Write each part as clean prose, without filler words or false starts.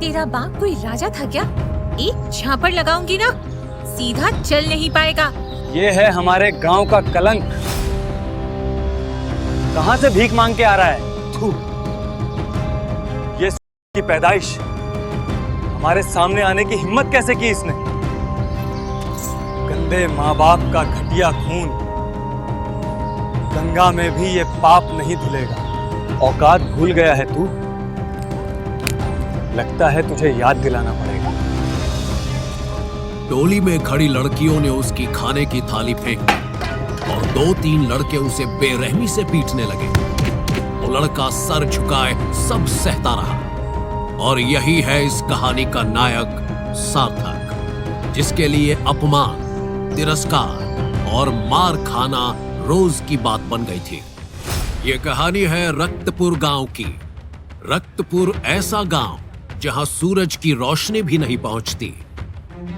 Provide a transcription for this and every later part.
तेरा बाप कोई राजा था क्या? एक झापड़ लगाऊंगी ना, सीधा चल नहीं पाएगा। ये है हमारे गांव का कलंक। कहां से भीख मांग के आ रहा है? थू। ये की पैदाइश, हमारे सामने आने की हिम्मत कैसे की इसने? गंदे माँ बाप का घटिया खून, गंगा में भी ये पाप नहीं धुलेगा। औकात भूल गया है तू? लगता है तुझे याद दिलाना पड़ेगा। टोली में खड़ी लड़कियों ने उसकी खाने की थाली फेंकी और 2-3 लड़के उसे बेरहमी से पीटने लगे। वो लड़का सर झुकाए सब सहता रहा। और यही है इस कहानी का नायक सार्थक, जिसके लिए अपमान, तिरस्कार और मार खाना रोज की बात बन गई थी। ये कहानी है रक्तपुर गांव की। रक्तपुर ऐसा गांव जहां सूरज की रोशनी भी नहीं पहुंचती,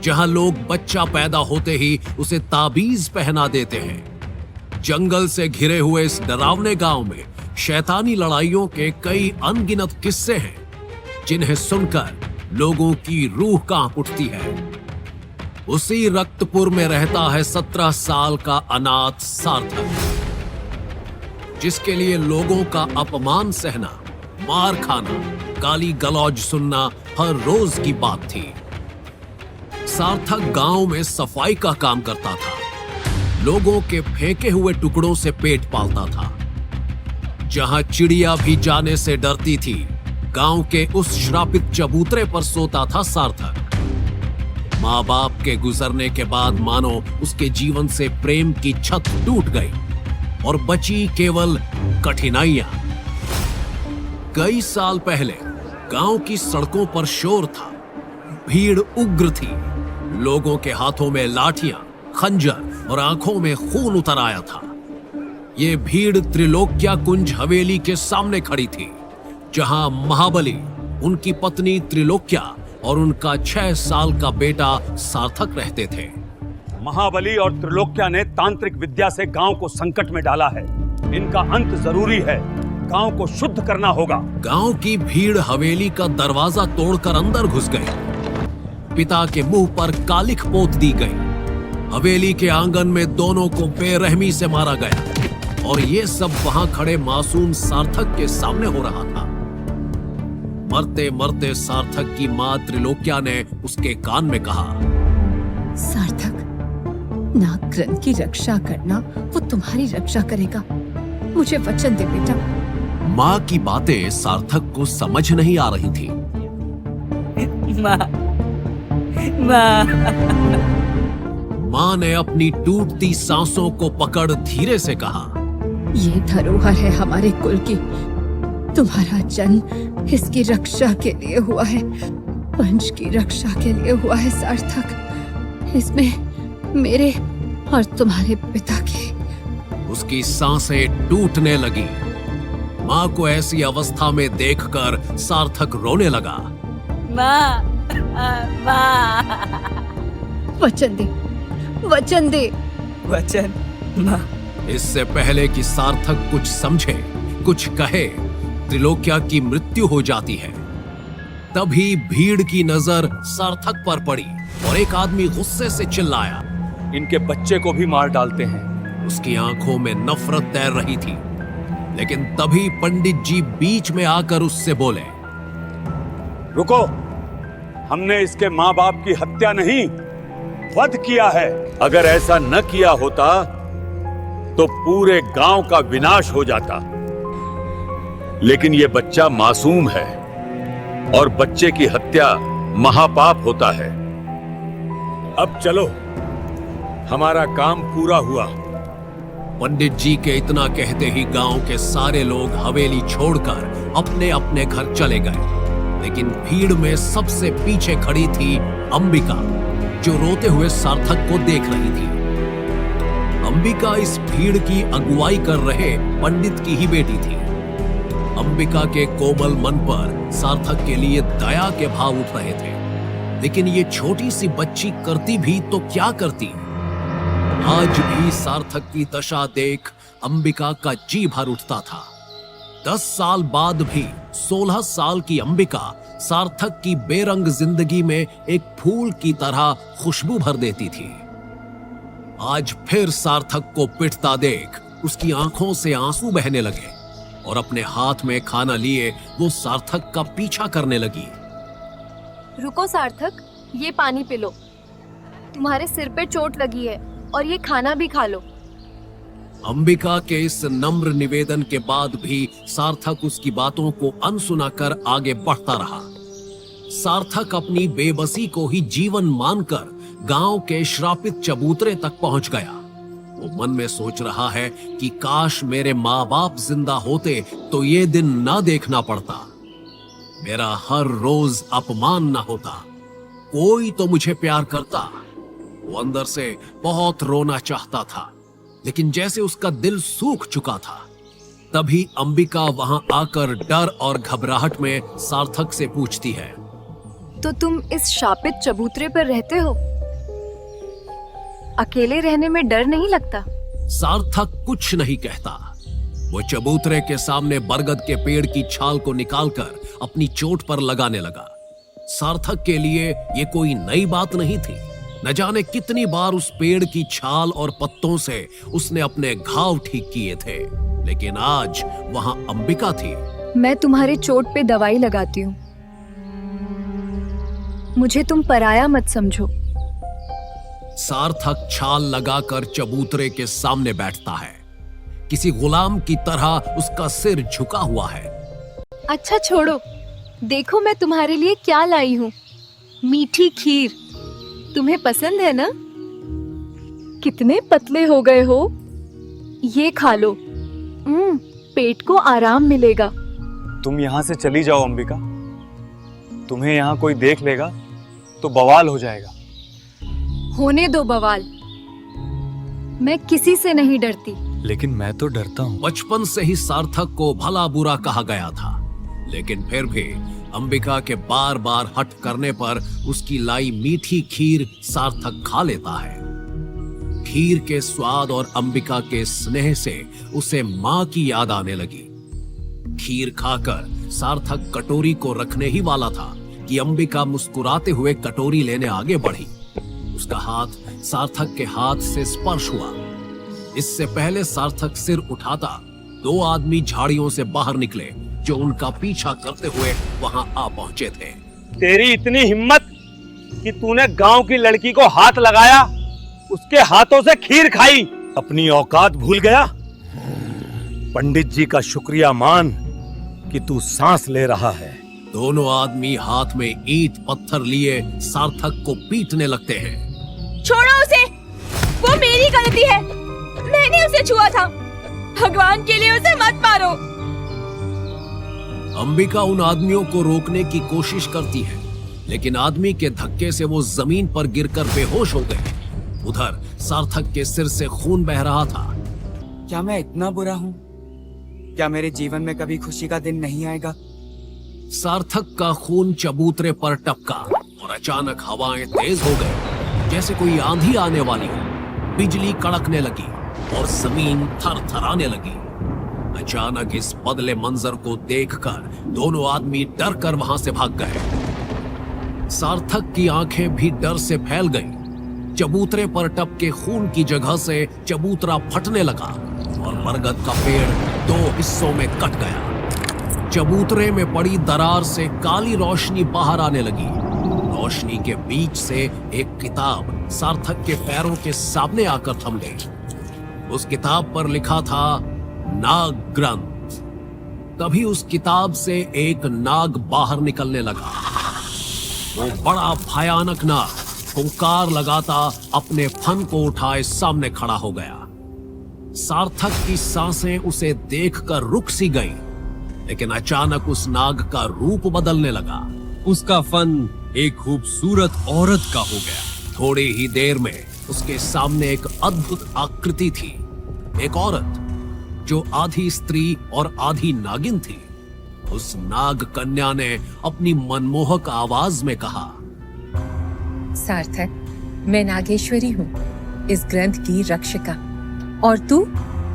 जहां लोग बच्चा पैदा होते ही उसे ताबीज पहना देते हैं। जंगल से घिरे हुए इस डरावने गांव में शैतानी लड़ाइयों के कई अनगिनत किस्से हैं, जिन्हें सुनकर लोगों की रूह कांप उठती है। उसी रक्तपुर में रहता है 17 साल का अनाथ सार्थक, जिसके लिए लोगों का अपमान सहना, मार खाना, गाली गलौज सुनना हर रोज की बात थी। सार्थक गांव में सफाई का काम करता था, लोगों के फेंके हुए टुकड़ों से पेट पालता था। जहां चिड़िया भी जाने से डरती थी, गांव के उस श्रापित चबूतरे पर सोता था सार्थक। माँ बाप के गुजरने के बाद मानो उसके जीवन से प्रेम की छत टूट गई और बची केवल कठिनाइयां। कई साल पहले गांव की सड़कों पर शोर था, भीड़ उग्र थी, लोगों के हाथों में लाठियां, खंजर और आंखों में खून उतर आया था। ये भीड़ त्रिलोक्या कुंज हवेली के सामने खड़ी थी, जहां महाबली, उनकी पत्नी त्रिलोक्या और उनका 6 साल का बेटा सार्थक रहते थे। महाबली और त्रिलोक्या ने तांत्रिक विद्या से गांव को संकट में डाला है। इनका अंत जरूरी है। गांव को शुद्ध करना होगा। गांव की भीड़ हवेली का दरवाजा तोड़कर अंदर घुस गई। पिता के मुंह पर कालिख पोत दी गई। हवेली के आंगन में दोनों को बेरहमी से मारा गया और ये सब वहां खड़े मासूम सार्थक के सामने हो रहा था। मरते मरते सार्थक की मां त्रिलोक्या ने उसके कान में कहा, सार्थक, नागरन की रक्षा करना वो तुम्हारी रक्षा करेगा। मुझे वचन दे बेटा। मां की बातें सार्थक को समझ नहीं आ रही थी। मां ने अपनी टूटती सांसों को पकड़ धीरे से कहा, ये धरोहर है हमारे कुल की। तुम्हारा जन्म इसकी रक्षा के लिए हुआ है, वंश की रक्षा के लिए हुआ है सार्थक। इसमें मेरे और तुम्हारे पिता की। उसकी सांसें टूटने लगी। मां को ऐसी अवस्था में देखकर सार्थक रोने लगा। वचन दे, वचन दे। वचन मां। इससे पहले कि सार्थक कुछ समझे, कुछ कहे, त्रिलोक्या की मृत्यु हो जाती है। तभी भीड़ की नजर सार्थक पर पड़ी और एक आदमी गुस्से से चिल्लाया, इनके बच्चे को भी मार डालते हैं। उसकी आंखों में नफरत तैर रही थी। लेकिन तभी पंडित जी बीच में आकर उससे बोले, रुको, हमने इसके माँ बाप की हत्या नहीं, वध किया है। अगर ऐसा न किया होता तो पूरे गांव का विनाश हो जाता। लेकिन ये बच्चा मासूम है और बच्चे की हत्या महापाप होता है। अब चलो, हमारा काम पूरा हुआ। पंडित जी के इतना कहते ही गांव के सारे लोग हवेली छोड़कर अपने अपने घर चले गए। लेकिन भीड़ में सबसे पीछे खड़ी थी अंबिका, जो रोते हुए सार्थक को देख रही थी। अंबिका इस भीड़ की अगुवाई कर रहे पंडित की ही बेटी थी। अंबिका के कोमल मन पर सार्थक के लिए दया के भाव उठ रहे थे। लेकिन ये छोटी सी बच्ची करती भी तो क्या करती। आज भी सार्थक की दशा देख अंबिका का जी भर उठता था। 10 साल बाद भी 16 साल की अंबिका सार्थक की बेरंग जिंदगी में एक फूल की तरह खुशबू भर देती थी। आज फिर सार्थक को पिटता देख उसकी आंखों से आंसू बहने लगे और अपने हाथ में खाना लिए वो सार्थक का पीछा करने लगी। रुको सार्थक, ये पानी पी लो। तुम्हारे सिर पे चोट लगी है और ये खाना भी खा लो। अंबिका के इस नम्र निवेदन के बाद भी सार्थक उसकी बातों को अनसुना कर आगे बढ़ता रहा। सार्थक अपनी बेबसी को ही जीवन मानकर गांव के श्रापित चबूतरे तक पहुंच गया। वो मन में सोच रहा है कि काश मेरे माँ बाप जिंदा होते तो ये दिन ना देखना पड़ता, मेरा हर रोज अपमान ना होता, कोई तो मुझे प्यार करता। वो अंदर से बहुत रोना चाहता था, लेकिन जैसे उसका दिल सूख चुका था। तभी अंबिका वहां आकर डर और घबराहट में सार्थक से पूछती है, तो तुम इस शापित चबूतरे पर रहते हो? अकेले रहने में डर नहीं लगता? सार्थक कुछ नहीं कहता। वो चबूतरे के सामने बरगद के पेड़ की छाल को निकालकर अपनी चोट पर लगाने लगा। सार्थक के लिए ये कोई नई बात नहीं थी। न जाने कितनी बार उस पेड़ की छाल और पत्तों से उसने अपने घाव ठीक किए थे, लेकिन आज वहां अंबिका थी। मैं तुम्हारे चोट पे दवाई लगाती हूँ, मुझे तुम पराया मत समझो। सार्थक छाल लगाकर चबूतरे के सामने बैठता है। किसी गुलाम की तरह उसका सिर झुका हुआ है। अच्छा छोड़ो, देखो मैं तुम्हारे लिए क्या लाई हूँ। मीठी खीर, तुम्हें पसंद है ना? कितने पतले हो गए हो, ये खा लो। पेट को आराम मिलेगा। तुम यहाँ से चली जाओ अंबिका, तुम्हें यहाँ कोई देख लेगा तो बवाल हो जाएगा। होने दो बवाल, मैं किसी से नहीं डरती। लेकिन मैं तो डरता हूँ। बचपन से ही सार्थक को भला बुरा कहा गया था, लेकिन फिर भी अंबिका के बार बार हट करने पर उसकी लाई मीठी खीर सार्थक खा लेता है। खीर के स्वाद और अंबिका के स्नेह से उसे माँ की याद आने लगी। खीर खाकर सार्थक कटोरी को रखने ही वाला था कि अंबिका मुस्कुराते हुए कटोरी लेने आगे बढ़ी। उसका हाथ सार्थक के हाथ से स्पर्श हुआ। इससे पहले सार्थक सिर उठाता, दो आदमी झाड़ियों से बाहर निकले जो उनका पीछा करते हुए वहां आ पहुंचे थे। तेरी इतनी हिम्मत कि तूने गांव की लड़की को हाथ लगाया, उसके हाथों से खीर खाई, अपनी औकात भूल गया? पंडित जी का शुक्रिया मान कि तू सांस ले रहा है। दोनों आदमी हाथ में ईंट पत्थर लिए सार्थक को पीटने लगते हैं। छोड़ो उसे, वो मेरी गलती है, मैंने उसे छुआ था। भगवान के लिए उसे मत मारो। अंबिका उन आदमियों को रोकने की कोशिश करती है, लेकिन आदमी के धक्के से वो जमीन पर गिरकर बेहोश हो गए। उधर सार्थक के सिर से खून बह रहा था। क्या मैं इतना बुरा हूँ? क्या मेरे जीवन में कभी खुशी का दिन नहीं आएगा? सार्थक का खून चबूतरे पर टपका और अचानक हवाएं तेज हो गई, जैसे कोई आंधी आने वाली हो। बिजली कड़कने लगी और जमीन थरथराने लगी। अचानक इस बदले मंजर को देखकर दोनों आदमी डर कर वहां से भाग गए। सार्थक की आंखें भी डर से फैल गईं। चबूतरे पर टपके खून की जगह से चबूतरा फटने लगा और बरगद का पेड़ दो हिस्सों में कट गया। चबूतरे में पड़ी दरार से काली रोशनी बाहर आने लगी। रोशनी के बीच से एक किताब सार्थक के पैरों के सामने आकर थम गई। उस किताब पर लिखा था नाग ग्रंथ। तभी उस किताब से एक नाग बाहर निकलने लगा। वो बड़ा भयानक नाग हुंकार लगाता अपने फन को उठाए सामने खड़ा हो गया। सार्थक की सांसें उसे देखकर रुक सी गईं, लेकिन अचानक उस नाग का रूप बदलने लगा। उसका फन एक खूबसूरत औरत का हो गया। थोड़ी ही देर में उसके सामने एक अद्भुत आकृति थी, एक औरत जो आधी स्त्री और आधी नागिन थी। उस नाग कन्या ने अपनी मनमोहक आवाज में कहा, सार्थक, मैं नागेश्वरी हूँ, इस ग्रंथ की रक्षिका। और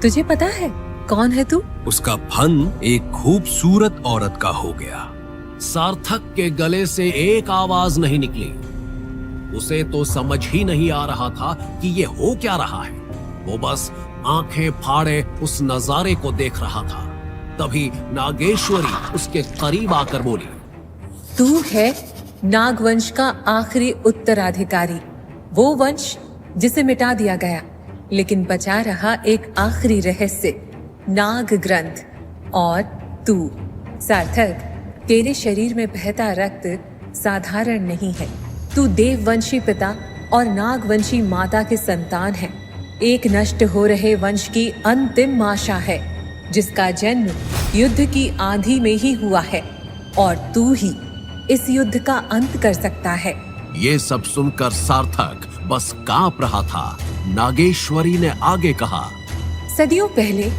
तुझे पता है कौन है तू? उसका फन एक खूबसूरत औरत का हो गया। सार्थक के गले से एक आवाज नहीं निकली। उसे तो समझ ही नहीं आ रहा था कि ये हो क्या रहा है। वो बस आंखें फाड़े उस नजारे को देख रहा था। तभी नागेश्वरी उसके करीब आकर बोली, तू है नागवंश का आखिरी उत्तराधिकारी, वो वंश जिसे मिटा दिया गया, लेकिन बचा रहा एक आखिरी रहस्य, नाग ग्रंथ। और तू सार्थक, तेरे शरीर में बहता रक्त साधारण नहीं है। तू देववंशी पिता और नागवंशी माता के संतान है। एक नष्ट हो रहे वंश की अंतिम आशा है, जिसका जन्म युद्ध की आंधी में ही हुआ है, और तू ही इस युद्ध का अंत कर सकता है। ये सब सुनकर सार्थक बस कांप रहा था। नागेश्वरी ने आगे कहा, सदियों पहले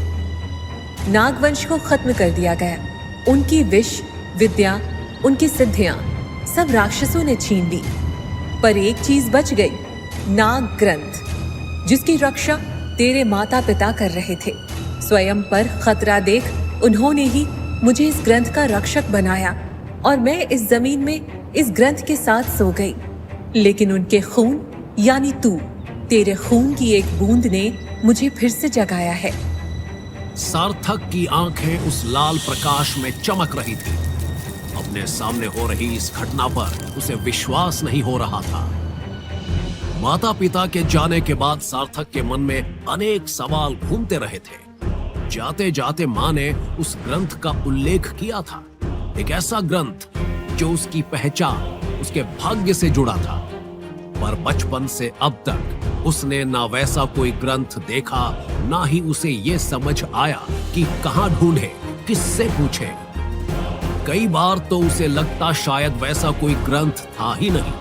नागवंश को खत्म कर दिया गया। उनकी विष विद्या, उनकी सिद्धियां सब राक्षसों ने छीन ली, पर एक चीज बच गई, नाग ग्रंथ, जिसकी रक्षा तेरे माता पिता कर रहे थे। स्वयं पर खतरा देख उन्होंने ही मुझे इस ग्रंथ का रक्षक बनाया, और मैं इस जमीन में इस ग्रंथ के साथ सो गई। लेकिन उनके खून यानी तू, तेरे खून की एक बूंद ने मुझे फिर से जगाया है। सार्थक की आंखें उस लाल प्रकाश में चमक रही थी। अपने सामने हो रही इस घटना पर उसे विश्वास नहीं हो रहा था। माता पिता के जाने के बाद सार्थक के मन में अनेक सवाल घूमते रहे थे। जाते जाते मां ने उस ग्रंथ का उल्लेख किया था, एक ऐसा ग्रंथ जो उसकी पहचान, उसके भाग्य से जुड़ा था। पर बचपन से अब तक उसने ना वैसा कोई ग्रंथ देखा, ना ही उसे ये समझ आया कि कहां ढूंढे, किससे पूछे। कई बार तो उसे लगता शायद वैसा कोई ग्रंथ था ही नहीं,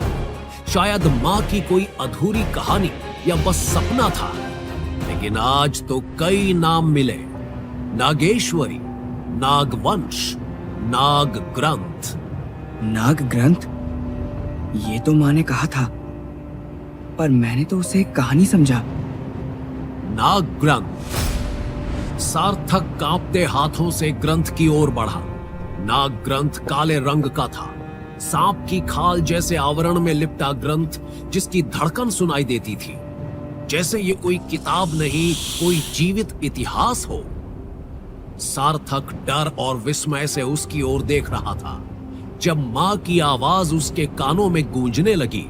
शायद मां की कोई अधूरी कहानी या बस सपना था। लेकिन आज तो कई नाम मिले, नागेश्वरी, नागवंश, नाग ग्रंथ। नाग ग्रंथ, ये तो माँ ने कहा था, पर मैंने तो उसे एक कहानी समझा। नाग ग्रंथ। सार्थक कांपते हाथों से ग्रंथ की ओर बढ़ा। नाग ग्रंथ काले रंग का था, सांप की खाल जैसे आवरण में लिपटा ग्रंथ, जिसकी धड़कन सुनाई देती थी, जैसे ये कोई किताब नहीं, कोई जीवित इतिहास हो। सार्थक डर और विस्मय से उसकी ओर देख रहा था, जब मां की आवाज उसके कानों में गूंजने लगी,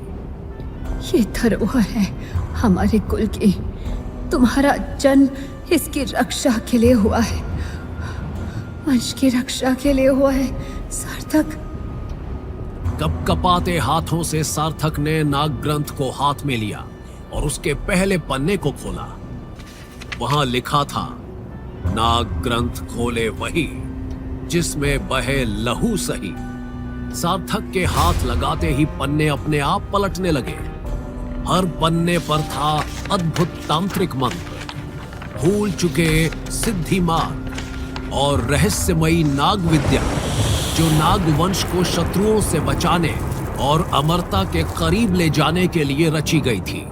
ये धरोहर है हमारे कुल की। तुम्हारा जन्म इसकी रक्षा के लिए हुआ है, वंश की रक्षा के लिए हुआ है सार्थक। कपकपाते हाथों से सार्थक ने नाग ग्रंथ को हाथ में लिया और उसके पहले पन्ने को खोला। वहां लिखा था, नाग ग्रंथ खोले वही जिसमें बहे लहू सही। सार्थक के हाथ लगाते ही पन्ने अपने आप पलटने लगे। हर पन्ने पर था अद्भुत तांत्रिक मंत्र, भूल चुके सिद्धि मार्ग और रहस्यमयी नाग विद्या, जो नागवंश को शत्रुओं से बचाने और अमरता के करीब ले जाने के लिए रची गई थी।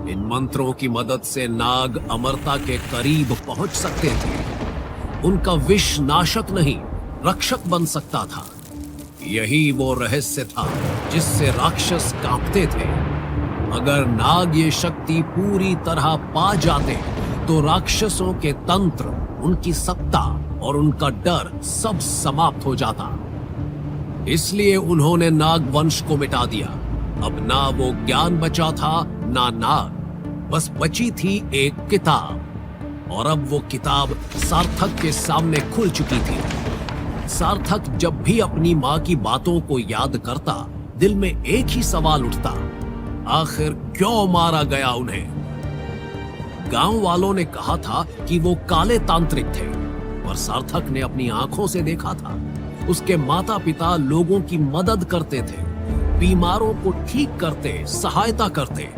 इन मंत्रों की मदद से नाग अमरता के करीब पहुंच सकते थे। उनका विष नाशक नहीं, रक्षक बन सकता था। यही वो रहस्य था जिससे राक्षस कांपते थे। अगर नाग ये शक्ति पूरी तरह पा जाते तो राक्षसों के तंत्र, उनकी सत्ता और उनका डर सब समाप्त हो जाता। इसलिए उन्होंने नाग वंश को मिटा दिया। अब ना वो ज्ञान बचा था, ना नाग, बस बची थी एक किताब। और अब वो किताब सार्थक के सामने खुल चुकी थी। सार्थक जब भी अपनी मां की बातों को याद करता, दिल में एक ही सवाल उठता, आखिर क्यों मारा गया उन्हें? गांव वालों ने कहा था कि वो काले तांत्रिक थे, पर सार्थक ने अपनी आंखों से देखा था। उसके माता पिता लोगों की मदद करते थे, बीमारों को ठीक करते, सहायता करते।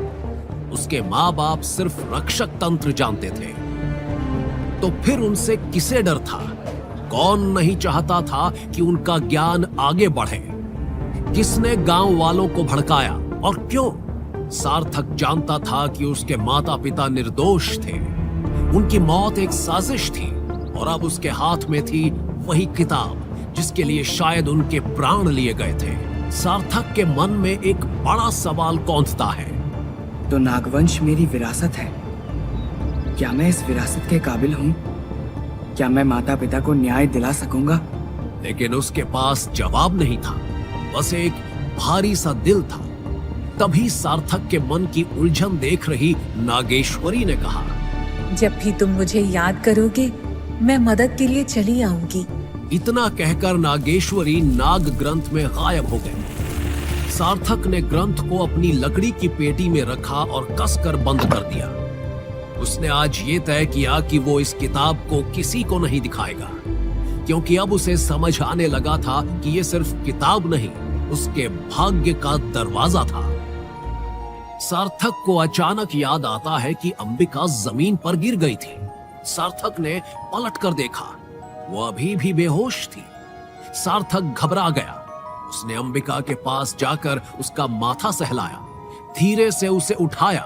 उसके माँ बाप सिर्फ रक्षक तंत्र जानते थे। तो फिर उनसे किसे डर था? कौन नहीं चाहता था कि उनका ज्ञान आगे बढ़े? किसने गांव वालों को भड़काया और क्यों? सार्थक जानता था कि उसके माता पिता निर्दोष थे। उनकी मौत एक साजिश थी और अब उसके हाथ में थी वही किताब जिसके लिए शायद उनके प्राण लिए गए थे। सार्थक के मन में एक बड़ा सवाल कौंधता है। तो नागवंश मेरी विरासत है। क्या मैं इस विरासत के काबिल हूँ? क्या मैं माता पिता को न्याय दिला सकूंगा? लेकिन उसके पास जवाब नहीं था, बस एक भारी सा दिल था। तभी सार्थक के मन की उलझन देख रही नागेश्वरी ने कहा, जब भी तुम मुझे याद करोगे मैं मदद के लिए चली आऊंगी। इतना कहकर नागेश्वरी नाग ग्रंथ में गायब हो गई। सार्थक ने ग्रंथ को अपनी लकड़ी की पेटी में रखा और कसकर बंद कर दिया। उसने आज ये तय किया कि वो इस किताब को किसी को नहीं दिखाएगा, क्योंकि अब उसे समझ आने लगा था कि ये सिर्फ किताब नहीं, उसके भाग्य का दरवाजा था। सार्थक को अचानक याद आता है कि अंबिका जमीन पर गिर गई थी। सार्थक ने पलट कर देखा, वो अभी भी बेहोश थी। सार्थक घबरा गया। उसने अंबिका के पास जाकर उसका माथा सहलाया, धीरे से उसे उठाया।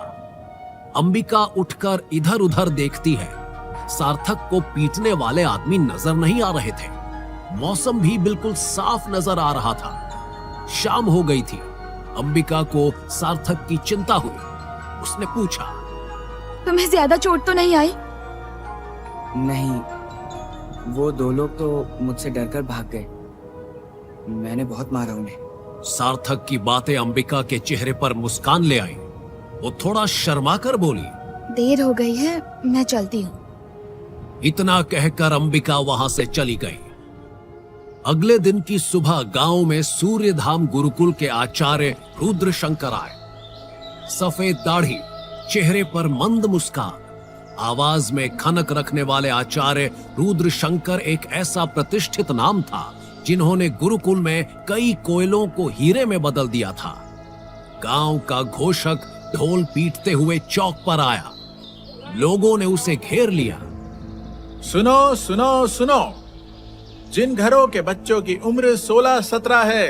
अंबिका उठकर इधर उधर देखती है। सार्थक को पीटने वाले आदमी नजर नहीं आ रहे थे। मौसम भी बिल्कुल साफ नजर आ रहा था। शाम हो गई थी। अंबिका को सार्थक की चिंता हुई। उसने पूछा, तुम्हें ज्यादा चोट तो नहीं आई? नहीं, वो दो लोग तो मुझसे डरकर भाग गए। मैंने बहुत मारा उन्हें। सार्थक की बातें अंबिका के चेहरे पर मुस्कान ले आई। वो थोड़ा शर्मा कर बोली, देर हो गई है, मैं चलती हूँ। इतना कहकर अंबिका वहां से चली गई। अगले दिन की सुबह गांव में सूर्यधाम गुरुकुल के आचार्य रुद्र शंकर आए। सफेद दाढ़ी, चेहरे पर मंद मुस्कान, आवाज में खनक रखने वाले आचार्य रुद्र शंकर एक ऐसा प्रतिष्ठित नाम था जिन्होंने गुरुकुल में कई कोयलों को हीरे में बदल दिया था। गांव का घोषक ढोल पीटते हुए चौक पर आया। लोगों ने उसे घेर लिया। सुनो सुनो सुनो, जिन घरों के बच्चों की उम्र 16-17 है,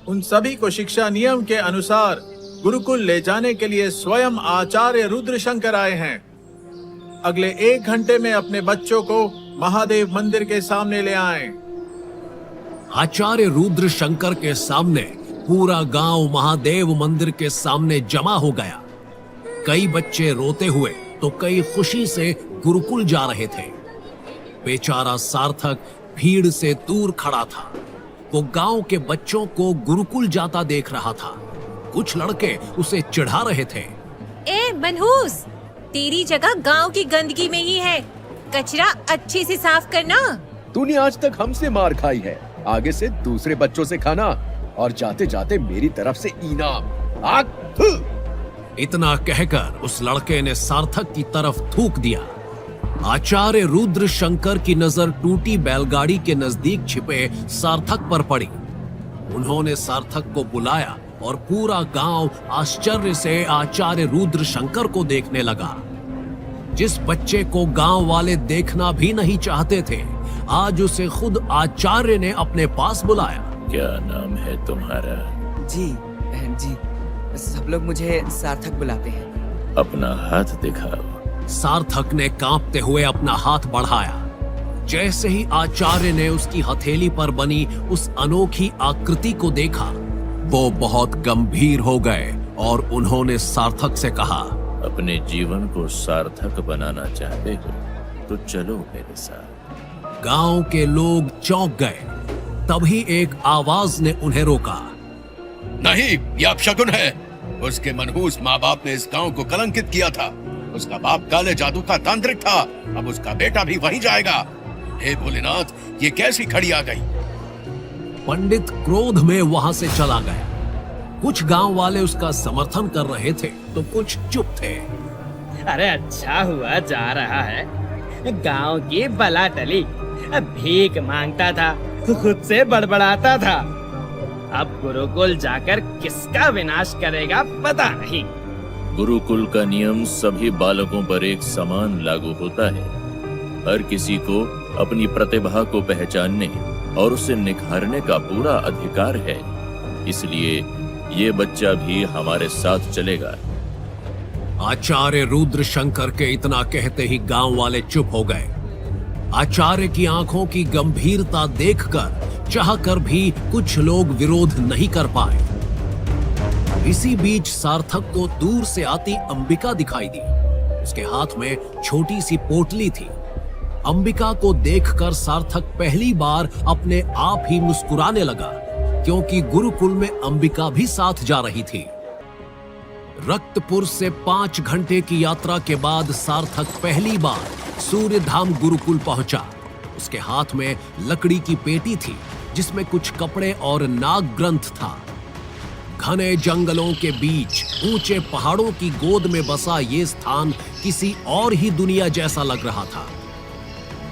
उन सभी को शिक्षा नियम के अनुसार गुरुकुल ले जाने के लिए स्वयं आचार्य रुद्र शंकर आए हैं। अगले 1 घंटे में अपने बच्चों को महादेव मंदिर के सामने ले आएं। आचार्य रुद्र शंकर के सामने पूरा गांव महादेव मंदिर के सामने जमा हो गया। कई बच्चे रोते हुए तो कई खुशी से गुरुकुल जा रहे थे। बेचारा सार्थक भीड़ से दूर खड़ा था। वो गांव के बच्चों को गुरुकुल जाता देख रहा था। कुछ लड़के उसे चिढ़ा रहे थे। ए मनहूस, तेरी जगह गांव की गंदगी में ही है, कचरा अच्छे से साफ करना। तूने आज तक हमसे मार खाई है, आगे से दूसरे बच्चों से खाना, और जाते जाते मेरी तरफ से इनाम। इतना कहकर उस लड़के ने सार्थक की तरफ थूक दिया। आचार्य रुद्र शंकर की नजर टूटी बैलगाड़ी के नजदीक छिपे सार्थक पर पड़ी। उन्होंने सार्थक को बुलाया और पूरा गांव आश्चर्य से आचार्य रुद्र शंकर को देखने लगा। जिस बच्चे को गांव वाले देखना भी नहीं चाहते थे, आज उसे खुद आचार्य ने अपने पास बुलाया। क्या नाम है तुम्हारा? जी जी, सब लोग मुझे सार्थक बुलाते हैं। अपना हाथ दिखाओ। सार्थक ने कांपते हुए अपना हाथ बढ़ाया। जैसे ही आचार्य ने उसकी हथेली पर बनी उस अनोखी आकृति को देखा, वो बहुत गंभीर हो गए और उन्होंने सार्थक से कहा, अपने जीवन को सार्थक बनाना चाहते हो तो चलो मेरे साथ। गांव के लोग चौंक गए। तभी एक आवाज ने उन्हें रोका। नहीं, यह अपशकुन है। उसके मनहूस माँ बाप ने इस गांव को कलंकित किया था। उसका बाप काले जादू का तांत्रिक था, अब उसका बेटा भी वहीं जाएगा। हे भोलेनाथ, ये कैसी खड़ी आ गई? पंडित क्रोध में वहां से चला गया। कुछ गांव वाले उसका समर्थन कर रहे थे तो कुछ चुप थे। अरे अच्छा हुआ जा रहा है, गांव की बला टली। भीख मांगता था, खुद से बड़बड़ाता था। अब गुरुकुल जाकर किसका विनाश करेगा पता नहीं। गुरुकुल का नियम सभी बालकों पर एक समान लागू होता है। हर किसी को अपनी प्रतिभा को पहचानने और उसे निखारने का पूरा अधिकार है। इसलिए ये बच्चा भी हमारे साथ चलेगा। आचार्य रुद्र शंकर के इतना कहते ही गांव वाले चुप हो गए। आचार्य की आंखों की गंभीरता देखकर चाहकर भी कुछ लोग विरोध नहीं कर पाए। इसी बीच सार्थक को दूर से आती अंबिका दिखाई दी। उसके हाथ में छोटी सी पोटली थी। अंबिका को देखकर सार्थक पहली बार अपने आप ही मुस्कुराने लगा, क्योंकि गुरुकुल में अंबिका भी साथ जा रही थी। रक्तपुर से 5 घंटे की यात्रा के बाद सार्थक पहली बार सूर्यधाम गुरुकुल पहुंचा। उसके हाथ में लकड़ी की पेटी थी, जिसमें कुछ कपड़े और नाग ग्रंथ था। घने जंगलों के बीच ऊंचे पहाड़ों की गोद में बसा ये स्थान किसी और ही दुनिया जैसा लग रहा था।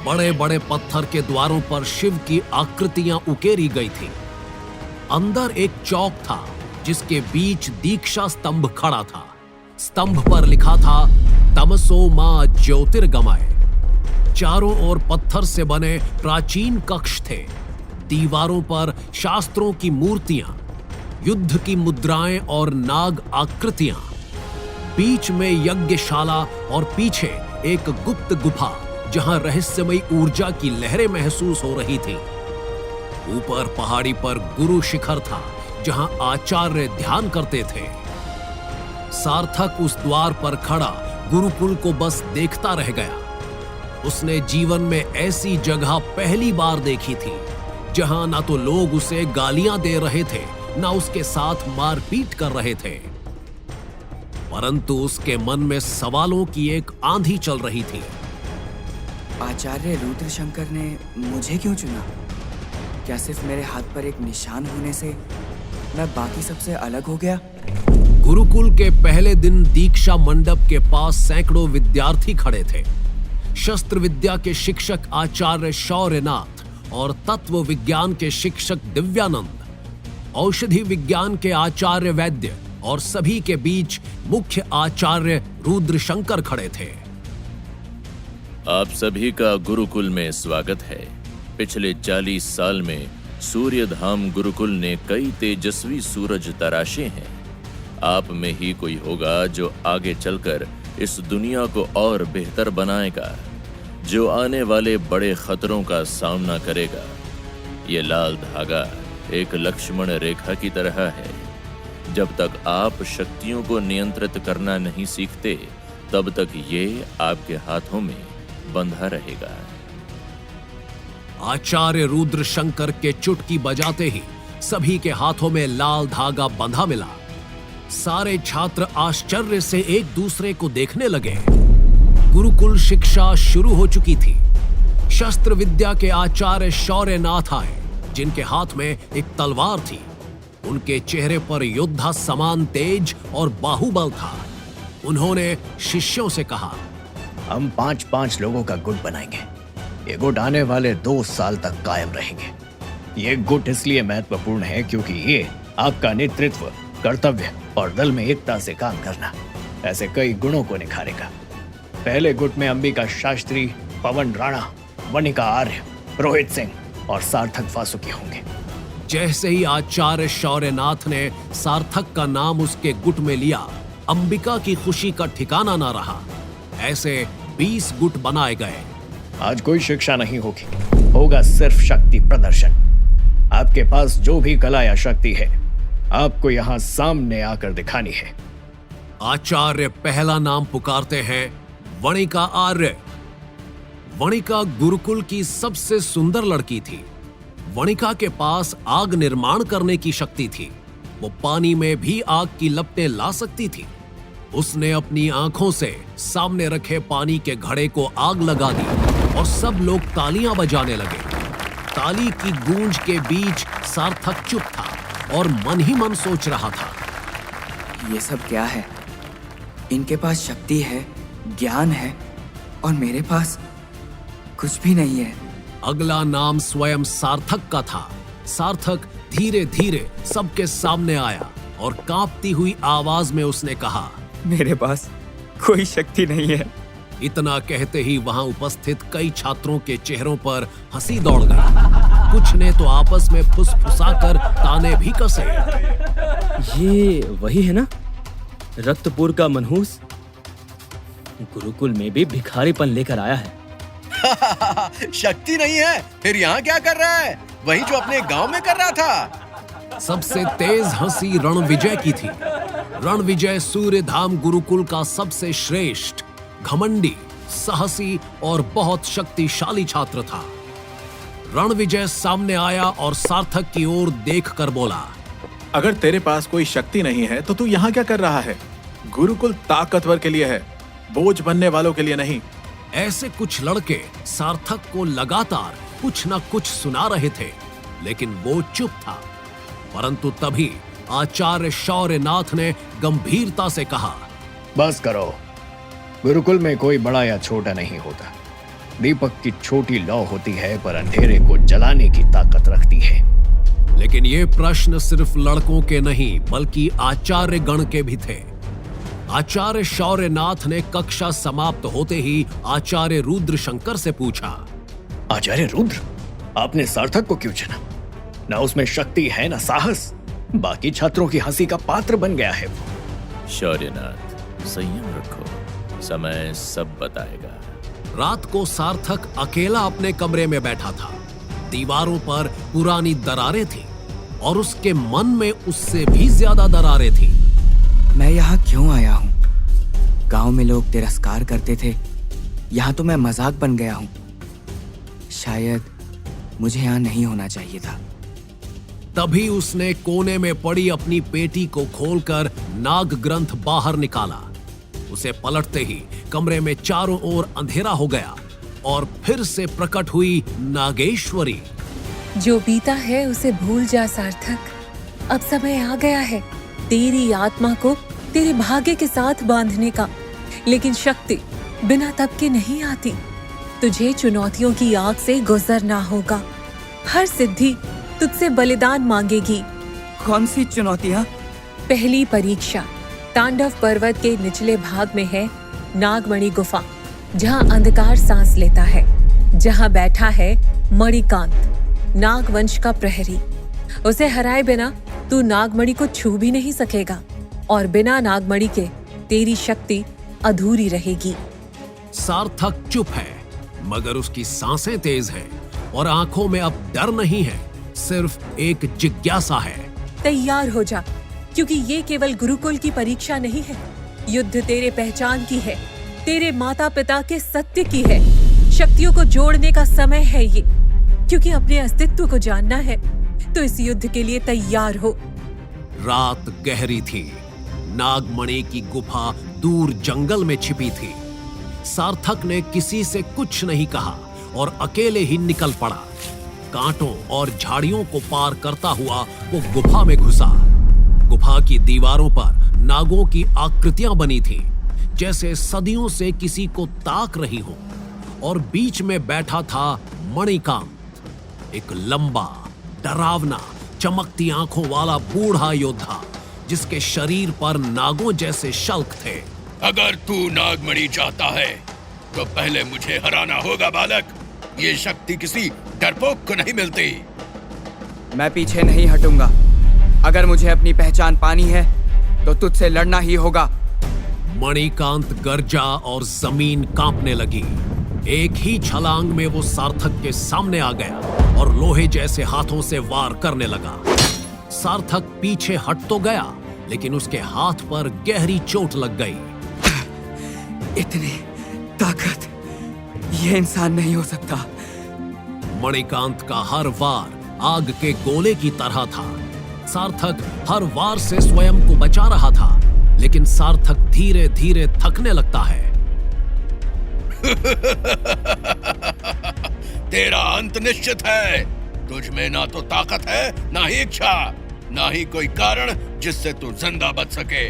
बड़े बड़े पत्थर के द्वारों पर शिव की आकृतियां उकेरी गई थी। अंदर एक चौक था, जिसके बीच दीक्षा स्तंभ खड़ा था। स्तंभ पर लिखा था तमसो मा ज्योतिर्गमय। चारों ओर पत्थर से बने प्राचीन कक्ष थे। दीवारों पर शास्त्रों की मूर्तियां, युद्ध की मुद्राएं और नाग आकृतियां। बीच में यज्ञशाला और पीछे एक गुप्त गुफा, जहां रहस्यमयी ऊर्जा की लहरें महसूस हो रही थी। ऊपर पहाड़ी पर गुरु शिखर था, जहां आचार्य ध्यान करते थे। सार्थक उस द्वार पर खड़ा गुरुकुल को बस देखता रह गया। उसने जीवन में ऐसी जगह पहली बार देखी थी, जहां ना तो लोग उसे गालियां दे रहे थे, ना उसके साथ मारपीट कर रहे थे, परंतु उसके मन में सवालों की एक आंधी चल रही थी। आचार्य रुद्रशंकर ने मुझे क्यों चुना? क्या सिर्फ मेरे हाथ पर एक निशान होने से मैं बाकी सबसे अलग हो गया? गुरुकुल के पहले दिन दीक्षा मंडप के पास सैकड़ों विद्यार्थी खड़े थे। शस्त्र विद्या के शिक्षक आचार्य शौर्यनाथ और तत्व विज्ञान के शिक्षक दिव्यानंद, औषधि विज्ञान के आचार्य वैद्य और सभी के बीच मुख्य आचार्य रुद्रशंकर खड़े थे। आप सभी का गुरुकुल में स्वागत है। पिछले 40 साल में सूर्यधाम गुरुकुल ने कई तेजस्वी सूरज तराशे हैं। आप में ही कोई होगा जो आगे चलकर इस दुनिया को और बेहतर बनाएगा, जो आने वाले बड़े खतरों का सामना करेगा। ये लाल धागा एक लक्ष्मण रेखा की तरह है। जब तक आप शक्तियों को नियंत्रित करना नहीं सीखते, तब तक ये आपके हाथों में बंधा रहेगा। आचार्य रुद्रशंकर के चुटकी बजाते ही सभी के हाथों में लाल धागा बंधा मिला। सारे छात्र आश्चर्य से एक दूसरे को देखने लगे। गुरुकुल शिक्षा शुरू हो चुकी थी। शस्त्र विद्या के आचार्य शौर्यनाथ आए, जिनके हाथ में एक तलवार थी। उनके चेहरे पर योद्धा समान तेज और बाहुबल था। उन्होंने शिष्यों से कहा, हम 5-5 लोगों का गुट बनाएंगे। ये गुट आने वाले 2 साल तक कायम रहेंगे। ये गुट इसलिए महत्वपूर्ण है क्योंकि ये आपका नेतृत्व, कर्तव्य और दल में एकता से काम करना ऐसे कई गुणों को निखारेगा। पहले गुट में अंबिका शास्त्री, पवन राणा, वनिका आर्य, रोहित सिंह और सार्थक वासुकी होंगे। जैसे ही आचार्य शौर्यनाथ ने सार्थक का नाम उसके गुट में लिया, अंबिका की खुशी का ठिकाना ना रहा। ऐसे 20 गुट बनाए गए। आज कोई शिक्षा नहीं होगी, होगा सिर्फ शक्ति प्रदर्शन। आपके पास जो भी कला या शक्ति है, आपको यहाँ सामने आकर दिखानी है। आचार्य पहला नाम पुकारते हैं वनिका आर्य। वनिका गुरुकुल की सबसे सुंदर लड़की थी। वनिका के पास आग निर्माण करने की शक्ति थी। वो पानी में भी आग की लपटें ला सकती थी। उसने अपनी आंखों से सामने रखे पानी के घड़े को आग लगा दी और सब लोग तालियां बजाने लगे। ताली की गूंज के बीच सार्थक चुप था और मन ही मन सोच रहा था, ये सब क्या है? इनके पास शक्ति है, ज्ञान है, और मेरे पास कुछ भी नहीं है। अगला नाम स्वयं सार्थक का था। सार्थक धीरे धीरे सबके सामने आया और कांपती हुई आवाज में उसने कहा, मेरे पास कोई शक्ति नहीं है। इतना कहते ही वहां उपस्थित कई छात्रों के चेहरों पर हंसी दौड़ गई। कुछ ने तो आपस में फुसफुसाकर ताने भी कसे। ये वही है ना, रक्तपुर का मनहूस? गुरुकुल में भी भिखारीपन लेकर आया है। शक्ति नहीं है, फिर यहाँ क्या कर रहा है? वही जो अपने गांव में कर रहा था। सबसे तेज हंसी रणविजय की थी। रणविजय सूर्यधाम गुरुकुल का सबसे श्रेष्ठ, घमंडी, साहसी और बहुत शक्तिशाली छात्र था। रणविजय सामने आया और सार्थक की ओर देखकर बोला, अगर तेरे पास कोई शक्ति नहीं है तो तू यहाँ क्या कर रहा है? गुरुकुल ताकतवर के लिए है, बोझ बनने वालों के लिए नहीं। ऐसे कुछ लड़के सार्थक को लगातार कुछ न कुछ सुना रहे थे, लेकिन वो चुप था। परंतु तभी आचार्य शौर्यनाथ ने गंभीरता से कहा, बस करो। गुरुकुल में कोई बड़ा या छोटा नहीं होता। दीपक की छोटी लौ होती है पर अंधेरे को जलाने की ताकत रखती है। लेकिन ये प्रश्न सिर्फ लड़कों के नहीं बल्कि आचार्य गण के भी थे। आचार्य शौर्यनाथ ने कक्षा समाप्त होते ही आचार्य रुद्र शंकर से पूछा, आचार्य रुद्र, आपने सार्थक को क्यों चुना? ना उसमें शक्ति है ना साहस, बाकी छात्रों की हंसी का पात्र बन गया है वो। शौर्यनाथ, संयम रखो, समय सब बताएगा। रात को सार्थक अकेला अपने कमरे में बैठा था। दीवारों पर पुरानी दरारें थीं और उसके मन में उससे भी ज्यादा दरारें थीं। मैं यहाँ क्यों आया हूँ? गांव में लोग तिरस्कार करते थे, यहाँ तो मैं मजाक बन गया हूँ। शायद मुझे यहाँ नहीं होना चाहिए था। तभी उसने कोने में पड़ी अपनी पेटी को खोलकर नाग ग्रंथ बाहर निकाला। उसे पलटते ही कमरे में चारों ओर अंधेरा हो गया और फिर से प्रकट हुई नागेश्वरी। जो बीता है उसे भूल जा सार्थक, अब समय आ गया है तेरी आत्मा को तेरे भाग्य के साथ बांधने का। लेकिन शक्ति बिना तप के नहीं आती। तुझे चुनौतियों की आग से गुजरना होगा। हर सिद्धि तुझसे बलिदान मांगेगी। कौन सी चुनौतियाँ? पहली परीक्षा तांडव पर्वत के निचले भाग में है नागमणि गुफा, जहाँ अंधकार सांस लेता है, जहाँ बैठा है मणिकांत, नागवंश का प्रहरी। उसे हराए बिना तू नागमणि को छू भी नहीं सकेगा और बिना नागमणि के तेरी शक्ति अधूरी रहेगी। सार्थक चुप है, मगर उसकी सांसें तेज हैं और आंखों में अब डर नहीं है, सिर्फ एक जिज्ञासा है। तैयार हो जा, क्योंकि ये केवल गुरुकुल की परीक्षा नहीं है। युद्ध तेरे पहचान की है, तेरे माता पिता के सत्य की है। शक्तियों को जोड़ने का समय है ये, क्योंकि अपने अस्तित्व को जानना है तो इस युद्ध के लिए तैयार हो। रात गहरी थी। नागमणि की गुफा दूर जंगल में छिपी थी। सार्थक ने किसी से कुछ नहीं कहा और अकेले ही निकल पड़ा। कांटों और झाड़ियों को पार करता हुआ वो गुफा में घुसा। गुफा की दीवारों पर नागों की आकृतियां बनी थीं, जैसे सदियों से किसी को ताक रही हो। और बीच में बैठा था मणिकांत, एक लंबा, डरावना, चमकती आंखों वाला बूढ़ा योद्धा, जिसके शरीर पर नागों जैसे शल्क थे। अगर तू नागमणि चाहता है तो पहले मुझे हराना होगा बालक। ये शक्ति किसी डरपोक को नहीं मिलती। मैं पीछे नहीं हटूंगा। अगर मुझे अपनी पहचान पानी है तो तुझसे लड़ना ही होगा। मणिकांत गरजा और जमीन कांपने लगी। एक ही छलांग में वो सार्थक के सामने आ गया और लोहे जैसे हाथों से वार करने लगा। सार्थक पीछे हट तो गया, लेकिन उसके हाथ पर गहरी चोट लग गई। इतनी ताकत ये इंसान नहीं हो सकता। मणिकांत का हर वार आग के गोले की तरह था। सार्थक हर वार से स्वयं को बचा रहा था, लेकिन सार्थक धीरे धीरे थकने लगता है। तेरा अंत निश्चित है। तुझ में ना तो ताकत है, ना ही इच्छा, ना ही कोई कारण जिससे तू जिंदा बच सके।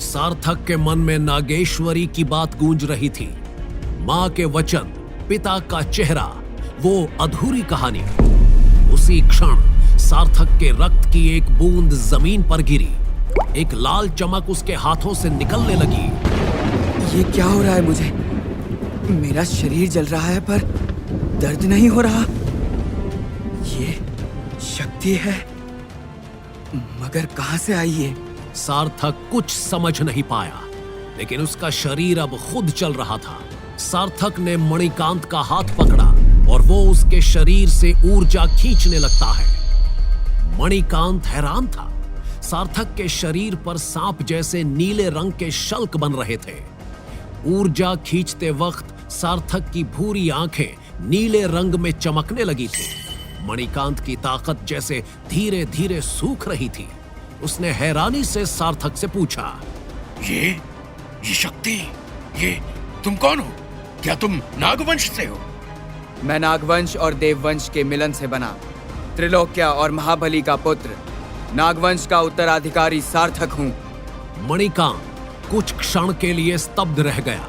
सार्थक के मन में नागेश्वरी की बात गूंज रही थी। माँ के वचन, पिता का चेहरा, वो अधूरी कहानी। उसी क्षण सार्थक के रक्त की एक बूंद जमीन पर गिरी। एक लाल चमक उसके हाथों से निकलने लगी। ये क्या हो रहा है मुझे? मेरा शरीर जल रहा है पर दर्द नहीं हो रहा। ये शक्ति है, मगर कहां से आई है? सार्थक कुछ समझ नहीं पाया, लेकिन उसका शरीर अब खुद चल रहा था। सार्थक ने मणिकांत का हाथ पकड़ा और वो उसके शरीर से ऊर्जा खींचने लगता है। मणिकांत हैरान था। सार्थक के शरीर पर सांप जैसे नीले रंग के शल्क बन रहे थे। ऊर्जा खींचते वक्त सार्थक की भूरी आंखें नीले रंग में चमकने लगी थी। मणिकांत की ताकत जैसे धीरे धीरे सूख रही थी। उसने हैरानी से सार्थक से पूछा, ये शक्ति, ये तुम कौन हो? क्या तुम नागवंश से हो? मैं नागवंश और देववंश के मिलन से बना त्रिलोक्य और महाबली का पुत्र, नागवंश का उत्तराधिकारी सार्थक हूँ। मणिकांत कुछ क्षण के लिए स्तब्ध रह गया।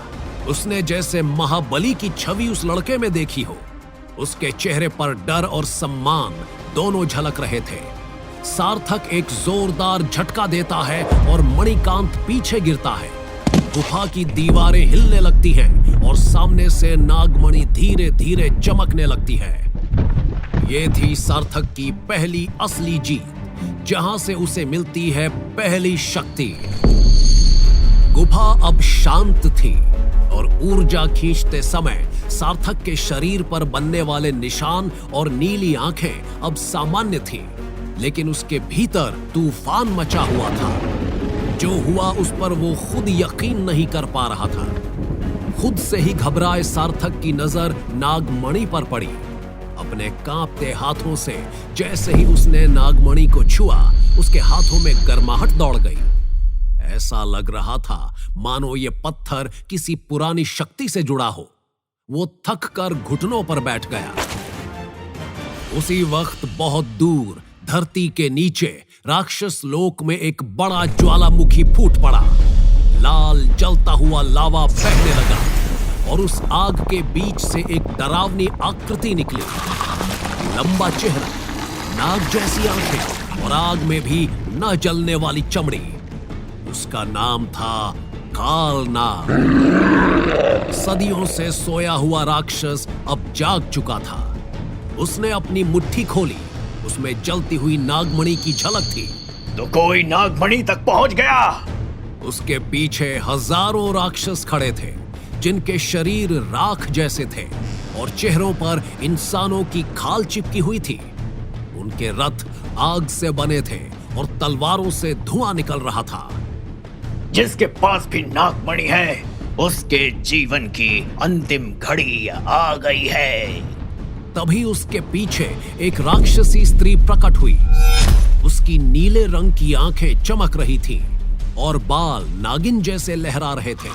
उसने जैसे महाबली की छवि उस लड़के में देखी हो। उसके चेहरे पर डर और सम्मान दोनों झलक रहे थे। सार्थक एक जोरदार झटका देता है और मणिकांत पीछे गिरता है। गुफा की दीवारें हिलने लगती हैं और सामने से नागमणि धीरे धीरे चमकने लगती है। ये थी सार्थक की पहली असली जीत, जहां से उसे मिलती है पहली शक्ति। गुफा अब शांत थी और ऊर्जा खींचते समय सार्थक के शरीर पर बनने वाले निशान और नीली आंखें अब सामान्य थी, लेकिन उसके भीतर तूफान मचा हुआ था। जो हुआ उस पर वो खुद यकीन नहीं कर पा रहा था। खुद से ही घबराए सार्थक की नजर नागमणि पर पड़ी। अपने कांपते हाथों से जैसे ही उसने नागमणि को छुआ, उसके हाथों में गर्माहट दौड़ गई। ऐसा लग रहा था मानो ये पत्थर किसी पुरानी शक्ति से जुड़ा हो। वो थक कर घुटनों पर बैठ गया। उसी वक्त बहुत दूर धरती के नीचे राक्षस लोक में एक बड़ा ज्वालामुखी फूट पड़ा। लाल जलता हुआ लावा बहने लगा और उस आग के बीच से एक डरावनी आकृति निकली। लंबा चेहरा, नाग जैसी आंखें और आग में भी न जलने वाली चमड़ी। उसका नाम था कालनाग। सदियों से सोया हुआ राक्षस अब जाग चुका था। उसने अपनी मुट्ठी खोली। उसमें जलती हुई नागमणि की झलक थी। तो कोई नागमणि तक पहुंच गया। उसके पीछे हजारों राक्षस खड़े थे, जिनके शरीर राख जैसे थे और चेहरों पर इंसानों की खाल चिपकी हुई थी। उनके रथ आग से बने थे और तलवारों से धुआं निकल रहा था। जिसके पास भी नागमणि है, उसके जीवन की अंतिम घड़ी आ गई है। तभी उसके पीछे एक राक्षसी स्त्री प्रकट हुई। उसकी नीले रंग की आंखें चमक रही थीं और बाल नागिन जैसे लहरा रहे थे।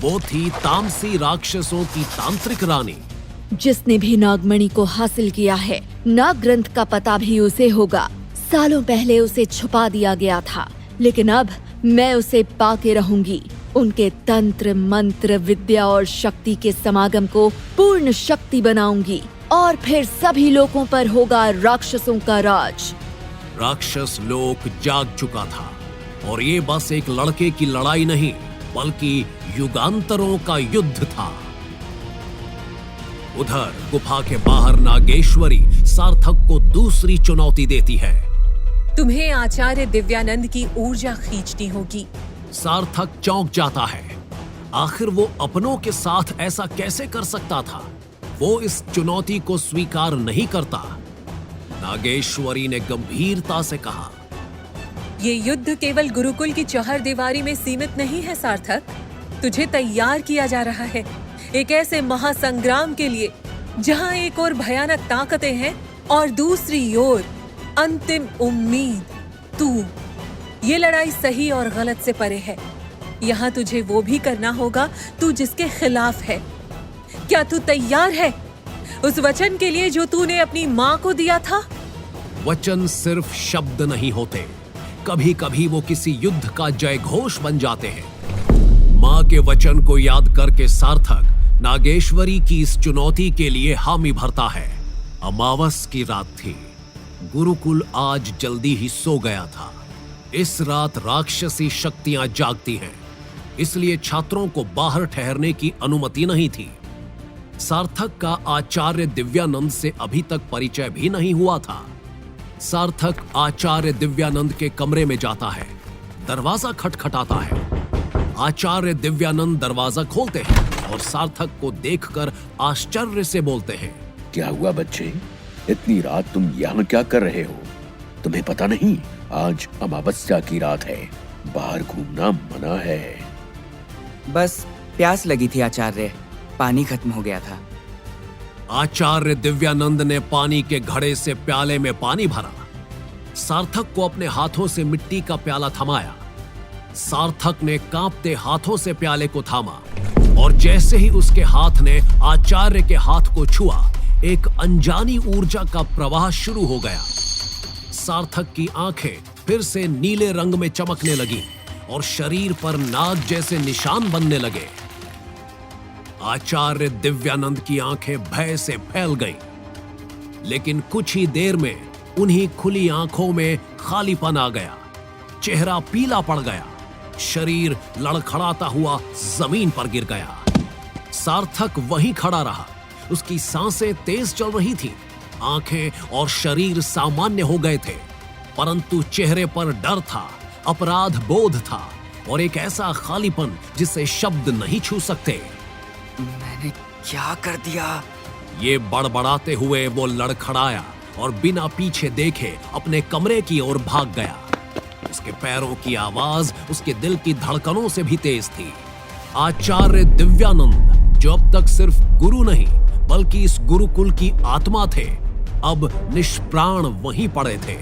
वो थी तामसी राक्षसों की तांत्रिक रानी। जिसने भी नागमणि को हासिल किया है, नाग ग्रंथ का पता भी उसे होगा। सालों पहले उसे छुपा दिया गया था, लेकिन अब मैं उसे पाके रहूंगी। उनके तंत्र, मंत्र, विद्या और शक्ति के समागम को पूर्ण शक्ति बनाऊंगी और फिर सभी लोगों पर होगा राक्षसों का राज। राक्षस लोक जाग चुका था और ये बस एक लड़के की लड़ाई नहीं, बल्कि युगांतरों का युद्ध था। उधर गुफा के बाहर नागेश्वरी सार्थक को दूसरी चुनौती देती है। तुम्हें आचार्य दिव्यानंद की ऊर्जा खींचनी होगी। सार्थक चौंक जाता है। आखिर वो अपनों के साथ ऐसा कैसे कर सकता था? वो इस चुनौती को स्वीकार नहीं करता। नागेश्वरी ने गंभीरता से कहा, ये युद्ध केवल गुरुकुल की चौहर दीवारी में सीमित नहीं है सार्थक। तुझे तैयार किया जा रहा है एक ऐसे महासंग्राम के लिए जहां एक और भयानक ताकतें हैं और दूसरी ओर अंतिम उम्मीद तू। ये लड़ाई सही और गलत से परे है। यहाँ तुझे वो भी करना होगा तू जिसके खिलाफ है। क्या तू तैयार है उस वचन के लिए जो तूने अपनी माँ को दिया था? वचन सिर्फ शब्द नहीं होते, कभी कभी वो किसी युद्ध का जय घोष बन जाते हैं। माँ के वचन को याद करके सार्थक नागेश्वरी की इस चुनौती के लिए हामी भरता है। अमावस की रात थी। गुरुकुल आज जल्दी ही सो गया था। इस रात राक्षसी शक्तियां जागती हैं, इसलिए छात्रों को बाहर ठहरने की अनुमति नहीं थी। सार्थक का आचार्य दिव्यानंद से अभी तक परिचय भी नहीं हुआ था। सार्थक आचार्य दिव्यानंद के कमरे में जाता है। दरवाजा खटखटाता है। आचार्य दिव्यानंद दरवाजा खोलते हैं और सार्थक को देखकर आश्चर्य से बोलते हैं। क्या हुआ बच्चे? इतनी रात तुम यहाँ क्या कर रहे हो? तुम्हें पता नहीं आज अमावस्या की रात है, बाहर घूमना मना है। बस प्यास लगी थी आचार्य, पानी खत्म हो गया था। आचार्य दिव्यानंद ने पानी के घड़े से प्याले में पानी भरा। सार्थक को अपने हाथों से मिट्टी का प्याला थमाया। सार्थक ने कांपते हाथों से प्याले को थामा और जैसे ही उसके हाथ ने आचार्य के हाथ को छुआ, एक अनजानी ऊर्जा का प्रवाह शुरू हो गया। सार्थक की आंखें फिर से नीले रंग में चमकने लगी और शरीर पर नाग जैसे निशान बनने लगे। आचार्य दिव्यानंद की आंखें भय से फैल गईं, लेकिन कुछ ही देर में उन्हीं खुली आंखों में खालीपन आ गया। चेहरा पीला पड़ गया, शरीर लड़खड़ाता हुआ जमीन पर गिर गया। सार्थक वहीं खड़ा रहा। उसकी सांसें तेज चल रही थी, आंखें और शरीर सामान्य हो गए थे, परंतु चेहरे पर डर था, अपराध बोध था और एक ऐसा खालीपन जिसे शब्द नहीं छू सकते। मैंने क्या कर दिया? ये बड़बड़ाते हुए वो लड़खड़ाया और बिना पीछे देखे अपने कमरे की ओर भाग गया। उसके पैरों की आवाज उसके दिल की धड़कनों से भी तेज थी। आचार्य दिव्यानंद, जो अब तक सिर्फ गुरु नहीं बल्कि इस गुरुकुल की आत्मा थे, अब निष्प्राण वहीं पड़े थे।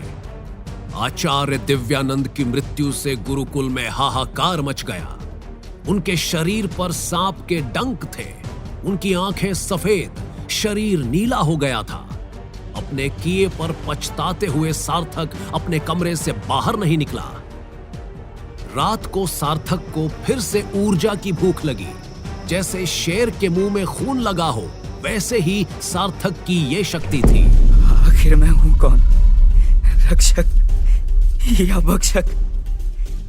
आचार्य दिव्यानंद की मृत्यु से गुरुकुल में हाहाकार मच गया। उनके शरीर पर सांप के डंक थे, उनकी आंखें सफेद, शरीर नीला हो गया था। अपने किए पर पछताते हुए सार्थक अपने कमरे से बाहर नहीं निकला। रात को सार्थक को फिर से ऊर्जा की भूख लगी। जैसे शेर के मुंह में खून लगा हो, वैसे ही सार्थक की ये शक्ति थी। आखिर मैं हूं कौन? रक्षक या भक्षक?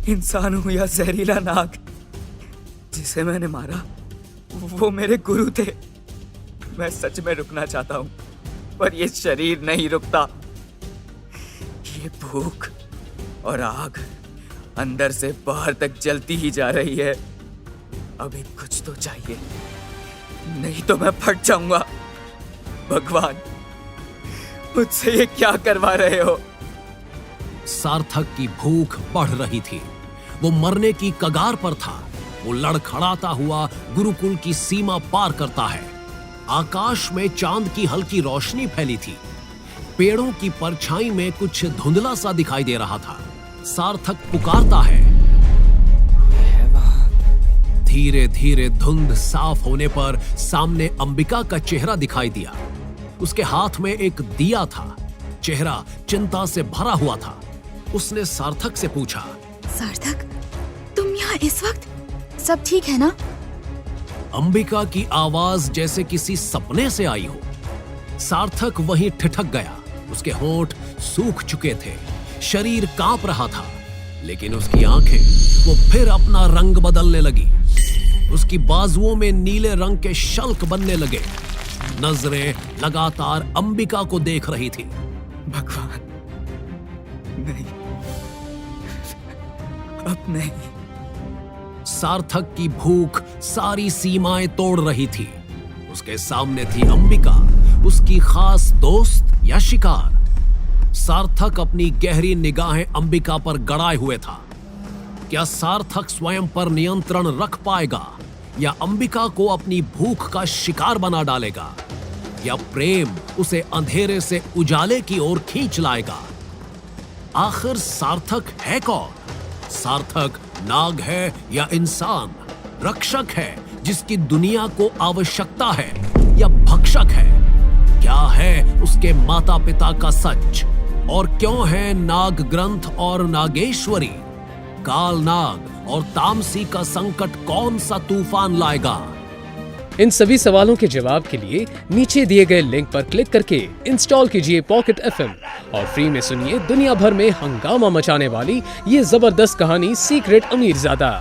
इंसान हूं या जहरीला नाग? जिसे मैंने मारा वो मेरे गुरु थे। मैं सच में रुकना चाहता हूं, पर ये शरीर नहीं रुकता। ये भूख और आग अंदर से बाहर तक जलती ही जा रही है। अभी कुछ तो चाहिए, नहीं तो मैं फट जाऊंगा। भगवान, मुझसे ये क्या करवा रहे हो? सार्थक की भूख बढ़ रही थी। वो मरने की कगार पर था। वो लड़खड़ाता हुआ गुरुकुल की सीमा पार करता है। आकाश में चांद की हल्की रोशनी फैली थी। पेड़ों की परछाई में कुछ धुंधला सा दिखाई दे रहा था। सार्थक पुकारता है। धीरे धीरे धुंध साफ होने पर सामने अंबिका का चेहरा दिखाई दिया। उसके हाथ में एक दिया था। चेहरा चिंता से भरा हुआ था। उसने सार्थक से पूछा, सार्थक, तुम यहाँ इस वक्त? सब ठीक है ना? अंबिका की आवाज जैसे किसी सपने से आई हो। सार्थक वहीं ठिठक गया। उसके होंठ सूख चुके थे, शरीर कांप रहा था, लेकिन उसकी आंखें वो फिर अपना रंग बदलने लगी। उसकी बाजुओं में नीले रंग के शल्क बनने लगे। नजरें लगातार अंबिका को देख रही थी। भगवान, नहीं, अब नहीं। सार्थक की भूख सारी सीमाएं तोड़ रही थी। उसके सामने थी अंबिका, उसकी खास दोस्त या शिकार। सार्थक अपनी गहरी निगाहें अंबिका पर गड़ाए हुए था। क्या सार्थक स्वयं पर नियंत्रण रख पाएगा, या अंबिका को अपनी भूख का शिकार बना डालेगा, या प्रेम उसे अंधेरे से उजाले की ओर खींच लाएगा? आखिर सार्थक है कौन? सार्थक नाग है या इंसान? रक्षक है जिसकी दुनिया को आवश्यकता है, या भक्षक है? क्या है उसके माता पिता का सच? और क्यों है नाग ग्रंथ और नागेश्वरी? काल नाग और तामसी का संकट कौन सा तूफान लाएगा? इन सभी सवालों के जवाब के लिए नीचे दिए गए लिंक पर क्लिक करके इंस्टॉल कीजिए पॉकेट FM और फ्री में सुनिए दुनिया भर में हंगामा मचाने वाली ये जबरदस्त कहानी सीक्रेट अमीरजादा।